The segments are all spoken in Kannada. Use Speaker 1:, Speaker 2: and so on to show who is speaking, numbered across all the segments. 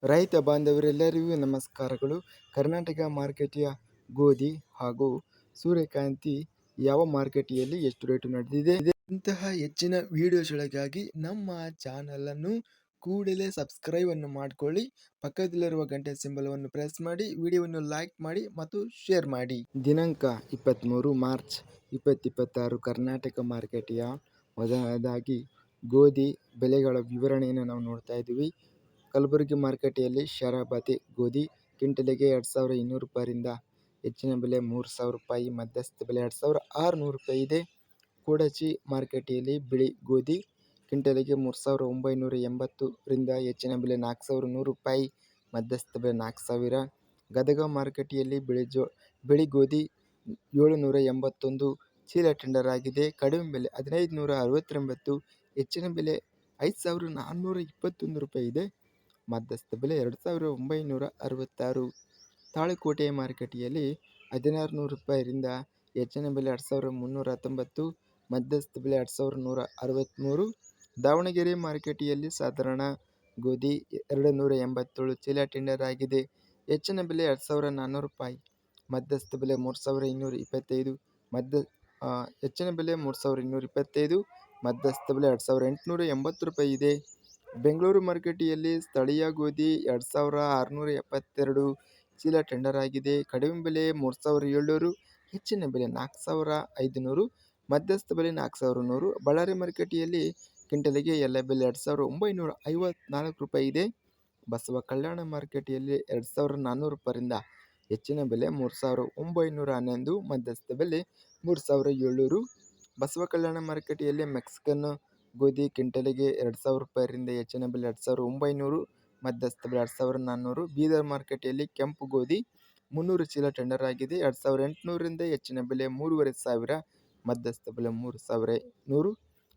Speaker 1: ರೈತ ಬಾಂಧವರೆಲ್ಲರಿಗೂ ನಮಸ್ಕಾರಗಳು. ಕರ್ನಾಟಕ ಮಾರುಕಟ್ಟೆಯ ಗೋಧಿ ಹಾಗೂ ಸೂರ್ಯಕಾಂತಿ ಯಾವ ಮಾರುಕಟ್ಟೆಯಲ್ಲಿ ಎಷ್ಟು ರೇಟು ನಡೆದಿದೆ, ಇಂತಹ ಹೆಚ್ಚಿನ ವಿಡಿಯೋಸ್ಗಳಿಗಾಗಿ ನಮ್ಮ ಚಾನಲನ್ನು ಕೂಡಲೇ ಸಬ್ಸ್ಕ್ರೈಬ್ ಅನ್ನು ಮಾಡಿಕೊಳ್ಳಿ. ಪಕ್ಕದಲ್ಲಿರುವ ಗಂಟೆ ಸಿಂಬಲವನ್ನು ಪ್ರೆಸ್ ಮಾಡಿ, ವಿಡಿಯೋವನ್ನು ಲೈಕ್ ಮಾಡಿ ಮತ್ತು ಶೇರ್ ಮಾಡಿ. ದಿನಾಂಕ 23 ಮಾರ್ಚ್ 2026 ಕರ್ನಾಟಕ ಮಾರುಕಟ್ಟೆಯ ಮೊದಲನೇದಾಗಿ ಗೋಧಿ ಬೆಲೆಗಳ ವಿವರಣೆಯನ್ನು ನಾವು ನೋಡ್ತಾ ಇದ್ದೀವಿ. ಕಲಬುರಗಿ ಮಾರುಕಟ್ಟೆಯಲ್ಲಿ ಶರಾಬತಿ ಗೋಧಿ ಕ್ವಿಂಟಲಿಗೆ 2200 ರೂಪಾಯಿಯಿಂದ ಹೆಚ್ಚಿನ ಬೆಲೆ 3000 ರೂಪಾಯಿ, ಮಧ್ಯಸ್ಥ ಬೆಲೆ 2600 ರೂಪಾಯಿ ಇದೆ. ಕೂಡಚಿ ಮಾರುಕಟ್ಟೆಯಲ್ಲಿ ಬಿಳಿ ಗೋಧಿ ಕ್ವಿಂಟಲಿಗೆ 3980 ರಿಂದ ಹೆಚ್ಚಿನ ಬೆಲೆ 4100 ರೂಪಾಯಿ, ಮಧ್ಯಸ್ಥ ಬೆಲೆ 4000. ಗದಗ ಮಾರುಕಟ್ಟೆಯಲ್ಲಿ ಬಿಳಿ ಗೋಧಿ 781 ಚೀಲ ಟೆಂಡರ್ ಆಗಿದೆ. ಕಡಿಮೆ ಬೆಲೆ 1569, ಹೆಚ್ಚಿನ ಬೆಲೆ 5421 ರೂಪಾಯಿ ಇದೆ, ಮಧ್ಯಸ್ಥ ಬೆಲೆ 2966. ತಾಳಿಕೋಟೆ ಮಾರುಕಟ್ಟೆಯಲ್ಲಿ 1600 ರೂಪಾಯಿರಿಂದ ಹೆಚ್ಚಿನ ಬೆಲೆ 2319, ಮಧ್ಯಸ್ಥ ಬೆಲೆ 2163. ದಾವಣಗೆರೆ ಮಾರುಕಟ್ಟೆಯಲ್ಲಿ ಸಾಧಾರಣ ಗೋಧಿ 287 ಚೀಲ ಟೆಂಡರ್ ಆಗಿದೆ. ಹೆಚ್ಚಿನ ಬೆಲೆ 2400 ರೂಪಾಯಿ, ಮಧ್ಯಸ್ಥ ಬೆಲೆ 3225, ಹೆಚ್ಚಿನ ಬೆಲೆ 3225, ಮಧ್ಯಸ್ಥ ಬೆಲೆ 2880 ರೂಪಾಯಿ ಇದೆ. ಬೆಂಗಳೂರು ಮಾರುಕಟ್ಟೆಯಲ್ಲಿ ಸ್ಥಳೀಯ ಗೋಧಿ 2672 ಚೀಲ ಟೆಂಡರ್ ಆಗಿದೆ. ಕಡಿಮೆ ಬೆಲೆ 3700, ಹೆಚ್ಚಿನ ಬೆಲೆ 4500, ಮಧ್ಯಸ್ಥ ಬೆಲೆ 4100. ಬಳ್ಳಾರಿ ಮಾರುಕಟ್ಟೆಯಲ್ಲಿ ಕ್ವಿಂಟಲಿಗೆ ಎಲ್ಲ ಬೆಲೆ 2954 ರೂಪಾಯಿ ಇದೆ. ಬಸವ ಕಲ್ಯಾಣ ಮಾರುಕಟ್ಟೆಯಲ್ಲಿ 2400 ರೂಪಾಯಿರಿಂದ ಹೆಚ್ಚಿನ ಬೆಲೆ 3911, ಮಧ್ಯಸ್ಥ ಬೆಲೆ 3700. ಬಸವ ಕಲ್ಯಾಣ ಮಾರುಕಟ್ಟೆಯಲ್ಲಿ ಮೆಕ್ಸಿಕನ್ ಗೋಧಿ ಕ್ವಿಂಟಲಿಗೆ 2000 ರೂಪಾಯಿರಿಂದ ಹೆಚ್ಚಿನ ಬೆಲೆ 2900, ಮಧ್ಯಸ್ಥ ಬೆಲೆ 2400. ಬೀದರ್ ಮಾರುಕಟ್ಟೆಯಲ್ಲಿ ಕೆಂಪು ಗೋಧಿ 300 ಚೀಲ ಟೆಂಡರ್ ಆಗಿದೆ. 2800 ರಿಂದ ಹೆಚ್ಚಿನ ಬೆಲೆ 3500, ಮಧ್ಯಸ್ಥ ಬೆಲೆ 3100.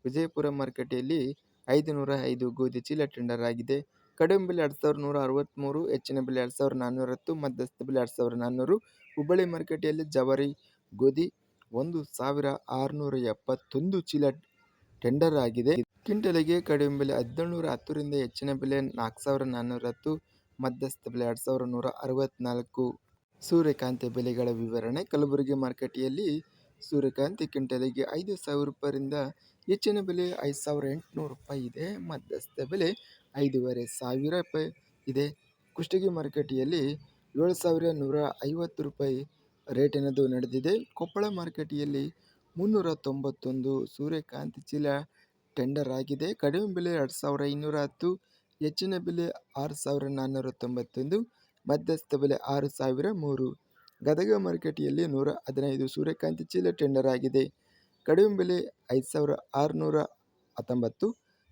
Speaker 1: ವಿಜಯಪುರ ಮಾರುಕಟ್ಟೆಯಲ್ಲಿ 505 ಗೋಧಿ ಚೀಲ ಟೆಂಡರ್ ಆಗಿದೆ. ಕಡಿಮೆ ಬೆಲೆ 2163, ಹೆಚ್ಚಿನ ಬೆಲೆ 2410, ಮಧ್ಯಸ್ಥ ಬೆಲೆ 2400. ಹುಬ್ಬಳ್ಳಿ ಮಾರುಕಟ್ಟೆಯಲ್ಲಿ ಜವಾರಿ ಗೋಧಿ 1671 ಚೀಲ ಟೆಂಡರ್ ಆಗಿದೆ. ಕ್ವಿಂಟಲಿಗೆ ಕಡಿಮೆ ಬೆಲೆ 1710 ರಿಂದ ಹೆಚ್ಚಿನ ಬೆಲೆ 4410, ಮಧ್ಯಸ್ಥ ಬೆಲೆ 2164. ಸೂರ್ಯಕಾಂತಿ ಬೆಲೆಗಳ ವಿವರಣೆ. ಕಲಬುರಗಿ ಮಾರುಕಟ್ಟೆಯಲ್ಲಿ ಸೂರ್ಯಕಾಂತಿ ಕ್ವಿಂಟಲಿಗೆ 5000 ರೂಪಾಯಿರಿಂದ ಹೆಚ್ಚಿನ ಬೆಲೆ 5800 ರೂಪಾಯಿ ಇದೆ, ಮಧ್ಯಸ್ಥ ಬೆಲೆ 5500 ರೂಪಾಯಿ ಇದೆ. ಕುಷ್ಟಗಿ ಮಾರುಕಟ್ಟೆಯಲ್ಲಿ 7150 ರೂಪಾಯಿ ರೇಟಿನದು ನಡೆದಿದೆ. ಕೊಪ್ಪಳ ಮಾರುಕಟ್ಟೆಯಲ್ಲಿ 391 ಸೂರ್ಯಕಾಂತಿ ಚೀಲ ಟೆಂಡರ್ ಆಗಿದೆ. ಕಡಿಮೆ ಬೆಲೆ 2510, ಹೆಚ್ಚಿನ ಬೆಲೆ 6491, ಮಧ್ಯಸ್ಥ ಬೆಲೆ 6003. ಗದಗ ಮಾರುಕಟ್ಟೆಯಲ್ಲಿ 115 ಸೂರ್ಯಕಾಂತಿ ಚೀಲ ಟೆಂಡರ್ ಆಗಿದೆ. ಕಡಿಮೆ ಬೆಲೆ 5619,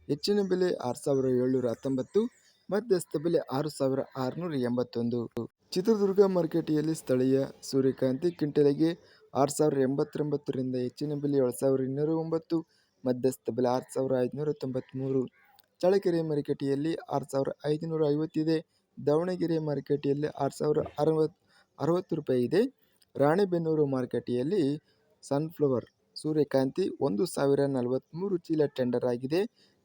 Speaker 1: ಹೆಚ್ಚಿನ ಬೆಲೆ 6719, ಮಧ್ಯಸ್ಥ ಬೆಲೆ 6681. ಚಿತ್ರದುರ್ಗ ಮಾರುಕಟ್ಟೆಯಲ್ಲಿ ಸ್ಥಳೀಯ ಸೂರ್ಯಕಾಂತಿ ಕ್ವಿಂಟಲಿಗೆ 6089 ರಿಂದ ಹೆಚ್ಚಿನ ಬೆಲೆ 7209, ಮಧ್ಯಸ್ಥ ಬೆಲೆ 6593. ಚಳ್ಳಕೆರೆ ಮಾರುಕಟ್ಟೆಯಲ್ಲಿ 6550 ಇದೆ. ದಾವಣಗೆರೆ ಮಾರುಕಟ್ಟೆಯಲ್ಲಿ 6060 ರೂಪಾಯಿ ಇದೆ. ರಾಣೆಬೆನ್ನೂರು ಮಾರುಕಟ್ಟೆಯಲ್ಲಿ ಸನ್ಫ್ಲವರ್ ಸೂರ್ಯಕಾಂತಿ 1043 ಚೀಲ ಟೆಂಡರ್ ಆಗಿದೆ.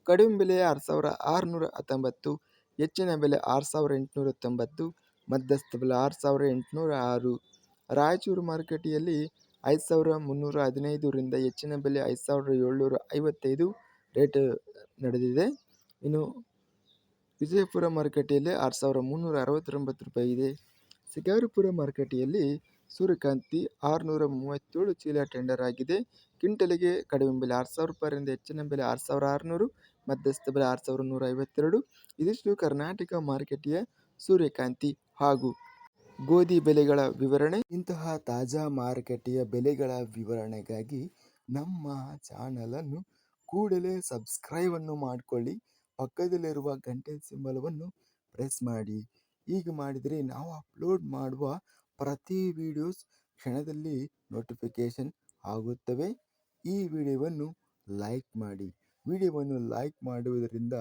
Speaker 1: ಕಡಿಮೆ ಬೆಲೆ 6619, ಹೆಚ್ಚಿನ ಬೆಲೆ 6890, ಮಧ್ಯಸ್ಥ ಬೆಲೆ 6806. ರಾಯಚೂರು ಮಾರುಕಟ್ಟೆಯಲ್ಲಿ 5315 ರಿಂದ ಹೆಚ್ಚಿನ ಬೆಲೆ 5755 ರೇಟ್ ನಡೆದಿದೆ. ಇನ್ನು ವಿಜಯಪುರ ಮಾರುಕಟ್ಟೆಯಲ್ಲಿ 6369 ರೂಪಾಯಿ ಇದೆ. ಶಿಕಾರಿಪುರ ಮಾರುಕಟ್ಟೆಯಲ್ಲಿ ಸೂರ್ಯಕಾಂತಿ 637 ಚೀಲ ಟೆಂಡರ್ ಆಗಿದೆ. ಕ್ವಿಂಟಲಿಗೆ ಕಡಿಮೆ ಬೆಲೆ 6000 ರೂಪಾಯಿರಿಂದ ಹೆಚ್ಚಿನ ಬೆಲೆ 6600, ಮಧ್ಯಸ್ಥ ಬೆಲೆ 6152. ಇದಿಷ್ಟು ಕರ್ನಾಟಕ ಮಾರುಕಟ್ಟೆಯ ಸೂರ್ಯಕಾಂತಿ ಹಾಗೂ ಗೋಧಿ ಬೆಲೆಗಳ ವಿವರಣೆ. ಇಂತಹ ತಾಜಾ ಮಾರುಕಟ್ಟೆಯ ಬೆಲೆಗಳ ವಿವರಣೆಗಾಗಿ ನಮ್ಮ ಚಾನಲನ್ನು ಕೂಡಲೇ ಸಬ್ಸ್ಕ್ರೈಬ್ ಅನ್ನು ಮಾಡಿಕೊಳ್ಳಿ. ಪಕ್ಕದಲ್ಲಿರುವ ಗಂಟೆ ಸಿಂಬಲವನ್ನು ಪ್ರೆಸ್ ಮಾಡಿ. ಹೀಗೆ ಮಾಡಿದರೆ ನಾವು ಅಪ್ಲೋಡ್ ಮಾಡುವ ಪ್ರತಿ ವಿಡಿಯೋಸ್ ಕ್ಷಣದಲ್ಲಿ ನೋಟಿಫಿಕೇಷನ್ ಆಗುತ್ತವೆ. ಈ ವಿಡಿಯೋವನ್ನು ಲೈಕ್ ಮಾಡಿ. ವಿಡಿಯೋವನ್ನು ಲೈಕ್ ಮಾಡುವುದರಿಂದ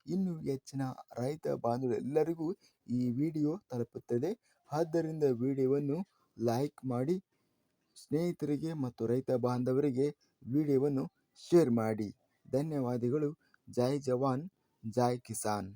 Speaker 1: ಇನ್ನೂ ಹೆಚ್ಚಿನ ರೈತ ಬಾಂಧವರೆಲ್ಲರಿಗೂ ಈ ವಿಡಿಯೋ ತಲುಪುತ್ತದೆ. ಆದ್ದರಿಂದ ವಿಡಿಯೋವನ್ನು ಲೈಕ್ ಮಾಡಿ, ಸ್ನೇಹಿತರಿಗೆ ಮತ್ತು ರೈತ ಬಾಂಧವರಿಗೆ ವಿಡಿಯೋವನ್ನು ಶೇರ್ ಮಾಡಿ. ಧನ್ಯವಾದಗಳು. ಜೈ ಜವಾನ್, ಜೈ ಕಿಸಾನ್.